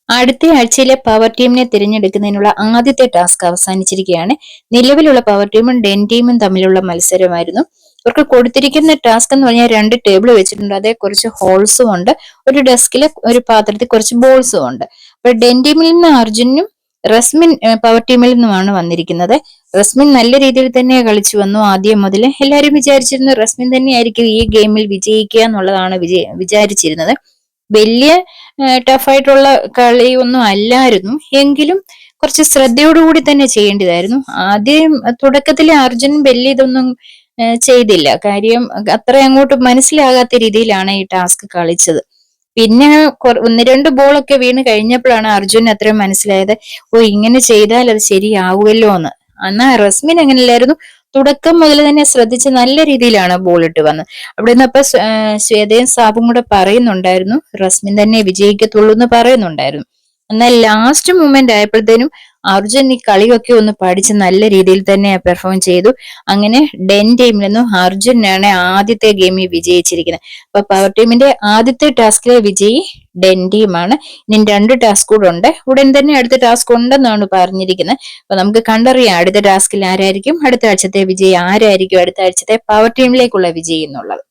അടുത്ത ആഴ്ചയിലെ പവർ ടീമിനെ തിരഞ്ഞെടുക്കുന്നതിനുള്ള ആദ്യത്തെ ടാസ്ക് അവസാനിച്ചിരിക്കുകയാണ്. നിലവിലുള്ള പവർ ടീമും ഡെൻ ടീമും തമ്മിലുള്ള മത്സരമായിരുന്നു. ഇവർക്ക് കൊടുത്തിരിക്കുന്ന ടാസ്ക് എന്ന് പറഞ്ഞാൽ 2 ടേബിൾ വെച്ചിട്ടുണ്ട്. അതേ കുറച്ച് ഹോൾസും ഉണ്ട്. ഒരു ഡെസ്കിൽ ഒരു പാത്രത്തിൽ കുറച്ച് ബോൾസും ഉണ്ട്. അപ്പൊ ഡെൻ ടീമിൽ നിന്ന് അർജുനും റസ്മിൻ പവർ ടീമിൽ നിന്നുമാണ് വന്നിരിക്കുന്നത്. റസ്മിൻ നല്ല രീതിയിൽ തന്നെ കളിച്ചു വന്നു. ആദ്യം മുതൽ എല്ലാവരും വിചാരിച്ചിരുന്നു റസ്മിൻ തന്നെയായിരിക്കും ഈ ഗെയിമിൽ വിജയിക്കുക എന്നുള്ളതാണ് വിചാരിച്ചിരുന്നത്. വലിയ ടഫായിട്ടുള്ള കളി ഒന്നും അല്ലായിരുന്നു. എങ്കിലും കുറച്ച് ശ്രദ്ധയോടുകൂടി തന്നെ ചെയ്യേണ്ടതായിരുന്നു. ആദ്യം തുടക്കത്തിലെ അർജുൻ വലിയ ഇതൊന്നും ചെയ്തില്ല. കാര്യം അത്ര അങ്ങോട്ട് മനസ്സിലാകാത്ത രീതിയിലാണ് ഈ ടാസ്ക് കളിച്ചത്. പിന്നെ 1-2 ബോളൊക്കെ വീണ് കഴിഞ്ഞപ്പോഴാണ് അർജുൻ അത്രയും മനസ്സിലായത്, ഓ ഇങ്ങനെ ചെയ്താൽ അത് ശരിയാവുമല്ലോ എന്ന്. എന്നാ റസ്മിൻ അങ്ങനെയല്ലായിരുന്നു. തുടക്കം മുതൽ തന്നെ ശ്രദ്ധിച്ച് നല്ല രീതിയിലാണ് ബോൾ ഇട്ട് വന്നത്. അവിടെ നിന്ന് അപ്പൊ ശ്വേതയും സാബും കൂടെ പറയുന്നുണ്ടായിരുന്നു റസ്മിൻ തന്നെ വിജയിക്കത്തുള്ളൂ എന്ന് പറയുന്നുണ്ടായിരുന്നു. എന്നാൽ ലാസ്റ്റ് മൂമെന്റ് ആയപ്പോഴത്തേനും അർജുൻ ഈ കളിയൊക്കെ ഒന്ന് പഠിച്ച് നല്ല രീതിയിൽ തന്നെ പെർഫോം ചെയ്തു. അങ്ങനെ ഡെൻ ടീമിൽ നിന്നും അർജുനാണ് ആദ്യത്തെ ഗെയിമിൽ വിജയിച്ചിരിക്കുന്നത്. അപ്പൊ പവർ ടീമിന്റെ ആദ്യത്തെ ടാസ്കിലെ വിജയി ഡെൻ ടീമാണ്. ഇനി 2 ടാസ്ക് കൂടെ ഉണ്ട്. ഉടൻ തന്നെ അടുത്ത ടാസ്ക് ഉണ്ടെന്നാണ് പറഞ്ഞിരിക്കുന്നത്. അപ്പൊ നമുക്ക് കണ്ടറിയാം അടുത്ത ടാസ്കിൽ ആരായിരിക്കും അടുത്ത ആഴ്ചത്തെ വിജയി, ആരായിരിക്കും അടുത്ത ആഴ്ചത്തെ പവർ ടീമിലേക്കുള്ള വിജയി എന്നുള്ളത്.